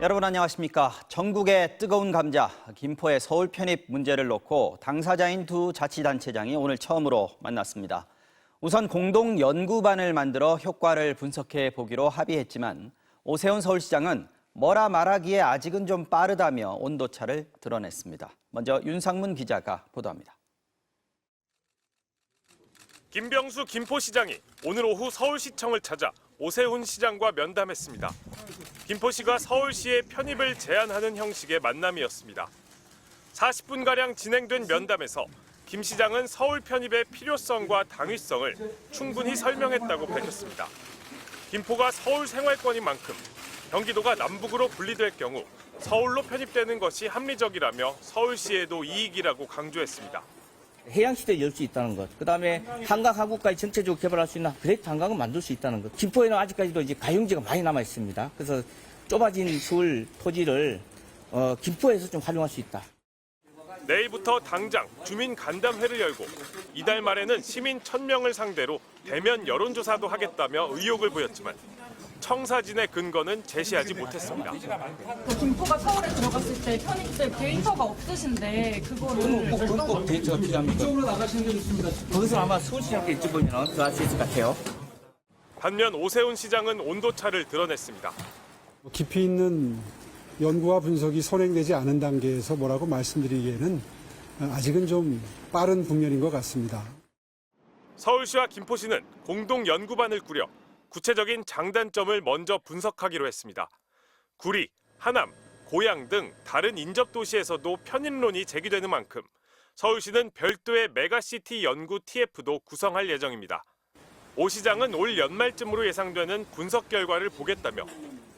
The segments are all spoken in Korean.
여러분 안녕하십니까. 전국의 뜨거운 감자, 김포의 서울 편입 문제를 놓고 당사자인 두 자치단체장이 오늘 처음으로 만났습니다. 우선 공동 연구반을 만들어 효과를 분석해 보기로 합의했지만 오세훈 서울시장은 뭐라 말하기에 아직은 좀 빠르다며 온도차를 드러냈습니다. 먼저 윤상문 기자가 보도합니다. 김병수 김포시장이 오늘 오후 서울시청을 찾아 오세훈 시장과 면담했습니다. 김포시가 서울시의 편입을 제안하는 형식의 만남이었습니다. 40분가량 진행된 면담에서 김 시장은 서울 편입의 필요성과 당위성을 충분히 설명했다고 밝혔습니다. 김포가 서울 생활권인 만큼 경기도가 남북으로 분리될 경우 서울로 편입되는 것이 합리적이라며 서울시에도 이익이라고 강조했습니다. 해양시대를 열 수 있다는 것, 그다음에 한강 하구까지 전체적으로 개발할 수 있는 그레이트 한강을 만들 수 있다는 것. 김포에는 아직까지도 이제 가용지가 많이 남아 있습니다. 그래서 좁아진 서울 토지를 김포에서 좀 활용할 수 있다. 내일부터 당장 주민 간담회를 열고 이달 말에는 시민 1000명을 상대로 대면 여론조사도 하겠다며 의욕을 보였지만 청사진의 근거는 제시하지 못했습니다. 김포가 서울에 들어갔을 때 편입될 데이터가 없으신데 그거를 꼭 데이터가 필요합니다. 이쪽으로 나가시는 게 좋습니다. 거기서 아마 서울시장께 여쭤보면 더 알 수 있을 것 같아요. 반면 오세훈 시장은 온도차를 드러냈습니다. 깊이 있는 연구와 분석이 선행되지 않은 단계에서 뭐라고 말씀드리기에는 아직은 좀 빠른 국면인 것 같습니다. 서울시와 김포시는 공동 연구반을 꾸려 구체적인 장단점을 먼저 분석하기로 했습니다. 구리, 하남, 고양 등 다른 인접 도시에서도 편입론이 제기되는 만큼 서울시는 별도의 메가시티 연구 TF도 구성할 예정입니다. 오 시장은 올 연말쯤으로 예상되는 분석 결과를 보겠다며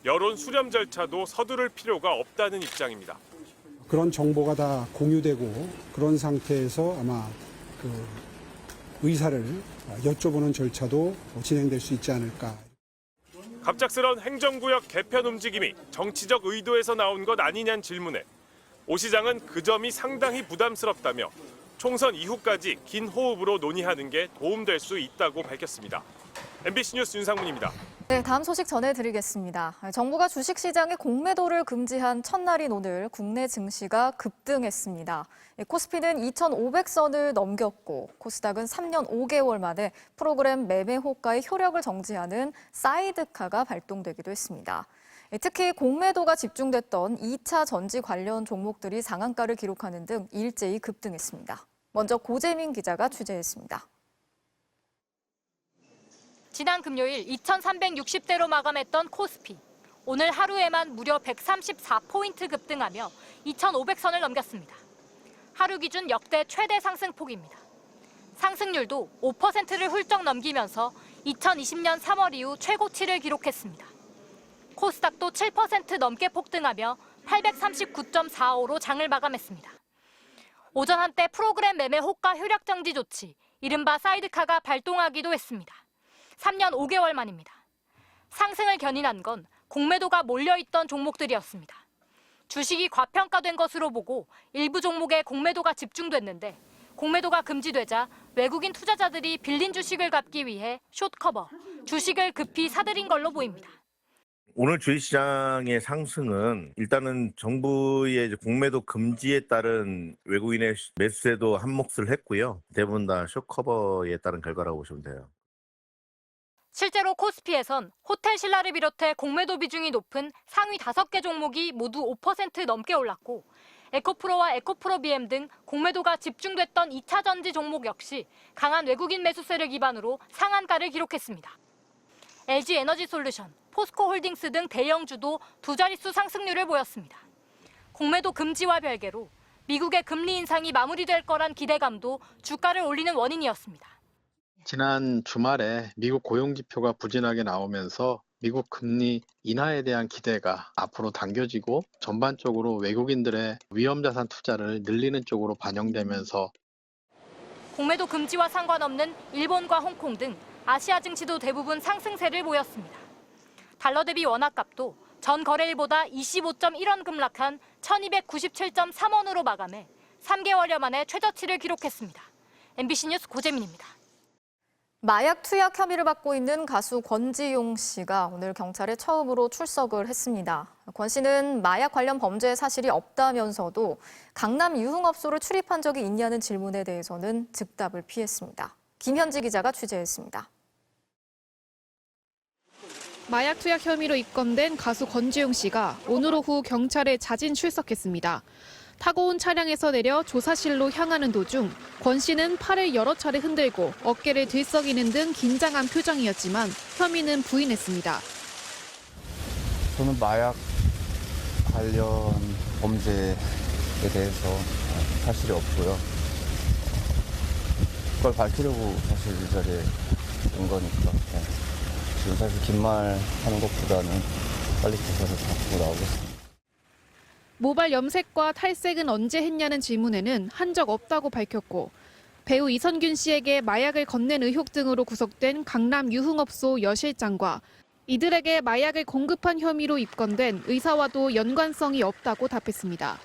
여론 수렴 절차도 서두를 필요가 없다는 입장입니다. 그런 정보가 다 공유되고 그런 상태에서 아마 의사를 여쭤보는 절차도 진행될 수 있지 않을까. 갑작스런 행정구역 개편 움직임이 정치적 의도에서 나온 것 아니냐는 질문에 오 시장은 그 점이 상당히 부담스럽다며 총선 이후까지 긴 호흡으로 논의하는 게 도움될 수 있다고 밝혔습니다. MBC 뉴스 윤상문입니다. 네, 다음 소식 전해드리겠습니다. 정부가 주식시장의 공매도를 금지한 첫날인 오늘 국내 증시가 급등했습니다. 코스피는 2,500선을 넘겼고 코스닥은 3년 5개월 만에 프로그램 매매 호가의 효력을 정지하는 사이드카가 발동되기도 했습니다. 특히 공매도가 집중됐던 2차 전지 관련 종목들이 상한가를 기록하는 등 일제히 급등했습니다. 먼저 고재민 기자가 취재했습니다. 지난 금요일 2,360대로 마감했던 코스피. 오늘 하루에만 무려 134포인트 급등하며 2,500선을 넘겼습니다. 하루 기준 역대 최대 상승폭입니다. 상승률도 5%를 훌쩍 넘기면서 2020년 3월 이후 최고치를 기록했습니다. 코스닥도 7% 넘게 폭등하며 839.45로 장을 마감했습니다. 오전 한때 프로그램 매매 호가 효력 정지 조치, 이른바 사이드카가 발동하기도 했습니다. 3년 5개월 만입니다. 상승을 견인한 건 공매도가 몰려있던 종목들이었습니다. 주식이 과평가된 것으로 보고 일부 종목에 공매도가 집중됐는데 공매도가 금지되자 외국인 투자자들이 빌린 주식을 갚기 위해 숏커버, 주식을 급히 사들인 걸로 보입니다. 오늘 주식시장의 상승은 일단은 정부의 공매도 금지에 따른 외국인의 매수세도 한몫을 했고요. 대부분 다 숏커버에 따른 결과라고 보시면 돼요. 실제로 코스피에선 호텔 신라를 비롯해 공매도 비중이 높은 상위 5개 종목이 모두 5% 넘게 올랐고 에코프로와 에코프로비엠 등 공매도가 집중됐던 2차 전지 종목 역시 강한 외국인 매수세를 기반으로 상한가를 기록했습니다. LG에너지솔루션, 포스코홀딩스 등 대형주도 두 자릿수 상승률을 보였습니다. 공매도 금지와 별개로 미국의 금리 인상이 마무리될 거란 기대감도 주가를 올리는 원인이었습니다. 지난 주말에 미국 고용지표가 부진하게 나오면서 미국 금리 인하에 대한 기대가 앞으로 당겨지고 전반적으로 외국인들의 위험자산 투자를 늘리는 쪽으로 반영되면서 공매도 금지와 상관없는 일본과 홍콩 등 아시아 증시도 대부분 상승세를 보였습니다. 달러 대비 원화값도 전 거래일보다 25.1원 급락한 1297.3원으로 마감해 3개월여 만에 최저치를 기록했습니다. MBC 뉴스 고재민입니다. 마약 투약 혐의를 받고 있는 가수 권지용 씨가 오늘 경찰에 처음으로 출석을 했습니다. 권 씨는 마약 관련 범죄 사실이 없다면서도 강남 유흥업소를 출입한 적이 있냐는 질문에 대해서는 즉답을 피했습니다. 김현지 기자가 취재했습니다. 마약 투약 혐의로 입건된 가수 권지용 씨가 오늘 오후 경찰에 자진 출석했습니다. 타고 온 차량에서 내려 조사실로 향하는 도중 권 씨는 팔을 여러 차례 흔들고 어깨를 들썩이는 등 긴장한 표정이었지만 혐의는 부인했습니다. 저는 마약 관련 범죄에 대해서 사실이 없고요. 그걸 밝히려고 사실 이 자리에 온 거니까 지금 사실 긴 말 하는 것보다는 빨리 조사를 받고 나오겠습니다. 모발 염색과 탈색은 언제 했냐는 질문에는 한 적 없다고 밝혔고 배우 이선균 씨에게 마약을 건넨 의혹 등으로 구속된 강남 유흥업소 여실장과 이들에게 마약을 공급한 혐의로 입건된 의사와도 연관성이 없다고 답했습니다.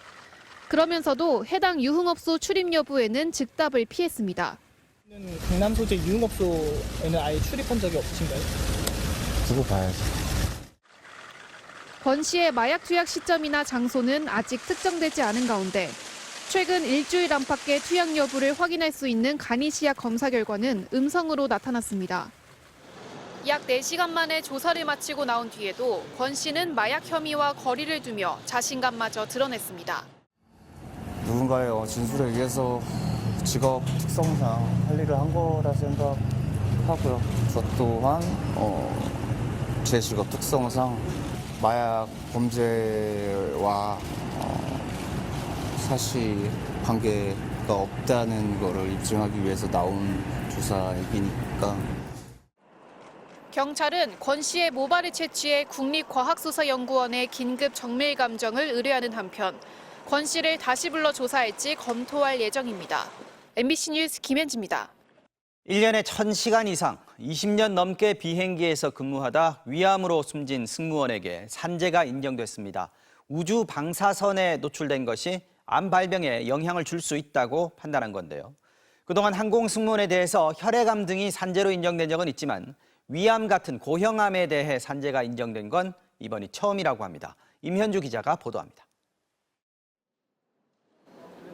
그러면서도 해당 유흥업소 출입 여부에는 즉답을 피했습니다. 강남 소재 유흥업소에는 아예 출입한 적이 없으신가요? 두고 봐야죠. 권 씨의 마약 투약 시점이나 장소는 아직 특정되지 않은 가운데 최근 일주일 안팎의 투약 여부를 확인할 수 있는 간이시약 검사 결과는 음성으로 나타났습니다. 약 4시간 만에 조사를 마치고 나온 뒤에도 권 씨는 마약 혐의와 거리를 두며 자신감마저 드러냈습니다. 누군가의 진술에 의해서 직업 특성상 할 일을 한 거라 생각하고요. 저 또한 제 직업 특성상 마약 범죄와 사실 관계가 없다는 거를 입증하기 위해서 나온 조사이니까. 경찰은 권 씨의 모발을 채취해 국립과학수사연구원에 긴급 정밀 감정을 의뢰하는 한편 권 씨를 다시 불러 조사할지 검토할 예정입니다. MBC 뉴스 김현지입니다. 1년에 1000시간 이상 20년 넘게 비행기에서 근무하다 위암으로 숨진 승무원에게 산재가 인정됐습니다. 우주 방사선에 노출된 것이 암 발병에 영향을 줄 수 있다고 판단한 건데요. 그동안 항공 승무원에 대해서 혈액암 등이 산재로 인정된 적은 있지만 위암 같은 고형암에 대해 산재가 인정된 건 이번이 처음이라고 합니다. 임현주 기자가 보도합니다.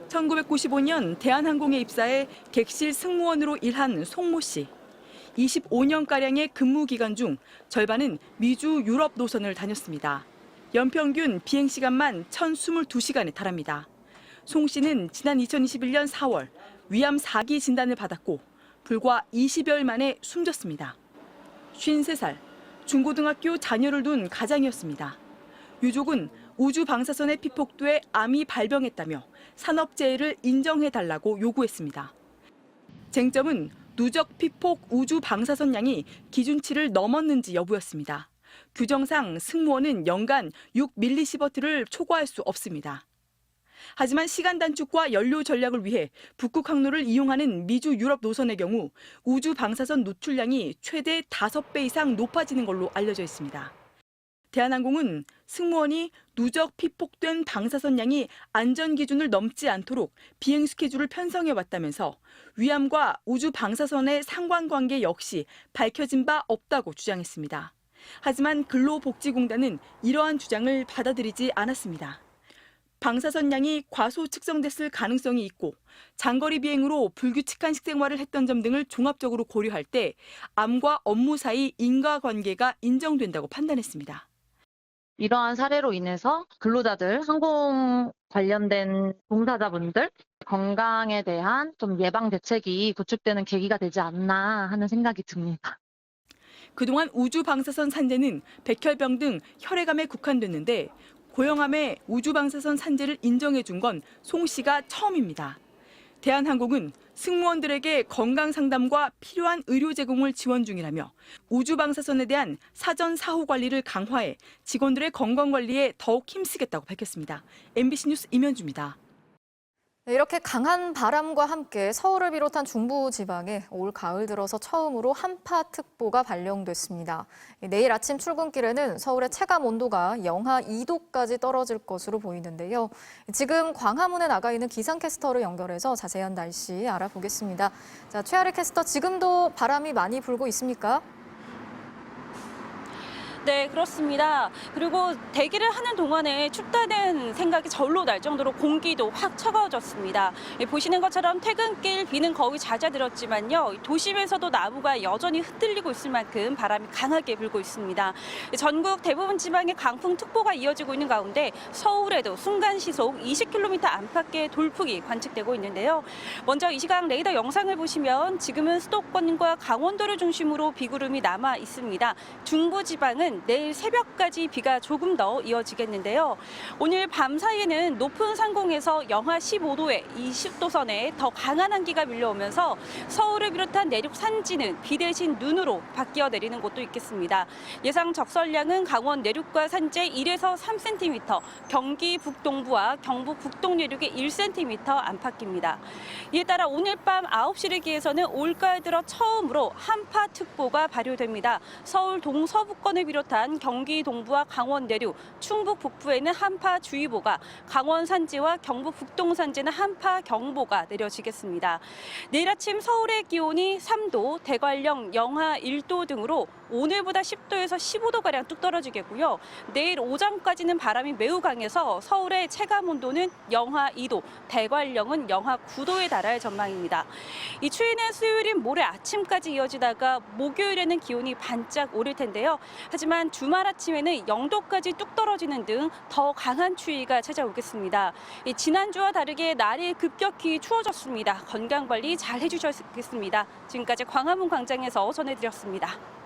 1995년 대한항공에 입사해 객실 승무원으로 일한 송모 씨. 25년가량의 근무 기간 중 절반은 미주 유럽 노선을 다녔습니다. 연평균 비행시간만 1022시간에 달합니다. 송 씨는 지난 2021년 4월 위암 4기 진단을 받았고 불과 20여일 만에 숨졌습니다. 53살, 중고등학교 자녀를 둔 가장이었습니다. 유족은 우주 방사선의 피폭도에 암이 발병했다며 산업재해를 인정해달라고 요구했습니다. 쟁점은 누적 피폭 우주 방사선 양이 기준치를 넘었는지 여부였습니다. 규정상 승무원은 연간 6mS를 초과할 수 없습니다. 하지만 시간 단축과 연료 전략을 위해 북극 항로를 이용하는 미주 유럽 노선의 경우 우주 방사선 노출량이 최대 5배 이상 높아지는 걸로 알려져 있습니다. 대한항공은 승무원이 누적 피폭된 방사선 양이 안전 기준을 넘지 않도록 비행 스케줄을 편성해 왔다면서 위암과 우주 방사선의 상관관계 역시 밝혀진 바 없다고 주장했습니다. 하지만 근로복지공단은 이러한 주장을 받아들이지 않았습니다. 방사선 양이 과소 측정됐을 가능성이 있고 장거리 비행으로 불규칙한 식생활을 했던 점 등을 종합적으로 고려할 때 암과 업무 사이 인과관계가 인정된다고 판단했습니다. 이러한 사례로 인해서 근로자들, 항공 관련된 종사자분들 건강에 대한 좀 예방 대책이 구축되는 계기가 되지 않나 하는 생각이 듭니다. 그동안 우주 방사선 산재는 백혈병 등 혈액암에 국한됐는데 고형암의 우주 방사선 산재를 인정해 준 건 송 씨가 처음입니다. 대한항공은 승무원들에게 건강 상담과 필요한 의료 제공을 지원 중이라며 우주 방사선에 대한 사전 사후 관리를 강화해 직원들의 건강 관리에 더욱 힘쓰겠다고 밝혔습니다. MBC 뉴스 임현주입니다. 이렇게 강한 바람과 함께 서울을 비롯한 중부지방에 올 가을 들어서 처음으로 한파특보가 발령됐습니다. 내일 아침 출근길에는 서울의 체감 온도가 영하 2도까지 떨어질 것으로 보이는데요. 지금 광화문에 나가 있는 기상캐스터를 연결해서 자세한 날씨 알아보겠습니다. 자, 최아래 캐스터, 지금도 바람이 많이 불고 있습니까? 네, 그렇습니다. 그리고 대기를 하는 동안에 춥다는 생각이 절로 날 정도로 공기도 확 차가워졌습니다. 보시는 것처럼 퇴근길 비는 거의 잦아들었지만요. 도심에서도 나무가 여전히 흔들리고 있을 만큼 바람이 강하게 불고 있습니다. 전국 대부분 지방에 강풍특보가 이어지고 있는 가운데 서울에도 순간 시속 20km 안팎의 돌풍이 관측되고 있는데요. 먼저 이 시각 레이더 영상을 보시면 지금은 수도권과 강원도를 중심으로 비구름이 남아 있습니다. 중부지방은 내일 새벽까지 비가 조금 더 이어지겠는데요. 오늘 밤 사이에는 높은 상공에서 영하 15도에 20도선에 더 강한 한기가 밀려오면서 서울을 비롯한 내륙 산지는 비 대신 눈으로 바뀌어 내리는 곳도 있겠습니다. 예상 적설량은 강원 내륙과 산지에 1에서 3cm, 경기 북동부와 경북 북동 내륙에 1cm 안팎입니다. 이에 따라 오늘 밤 9시를 기해서는 올가을 들어 처음으로 한파특보가 발효됩니다. 서울 동서부권을 비롯한 경기 동부와 강원 내륙, 충북 북부에는 한파주의보가, 강원 산지와 경북 북동 산지는 한파경보가 내려지겠습니다. 내일 아침 서울의 기온이 3도, 대관령 영하 1도 등으로 오늘보다 10도에서 15도가량 뚝 떨어지겠고요. 내일 오전까지는 바람이 매우 강해서 서울의 체감 온도는 영하 2도, 대관령은 영하 9도에 달할 전망입니다. 이 추위는 수요일인 모레 아침까지 이어지다가 목요일에는 기온이 반짝 오를 텐데요. 하지만 주말 아침에는 0도까지 뚝 떨어지는 등 더 강한 추위가 찾아오겠습니다. 지난주와 다르게 날이 급격히 추워졌습니다. 건강 관리 잘 해주셨겠습니다. 지금까지 광화문 광장에서 전해드렸습니다.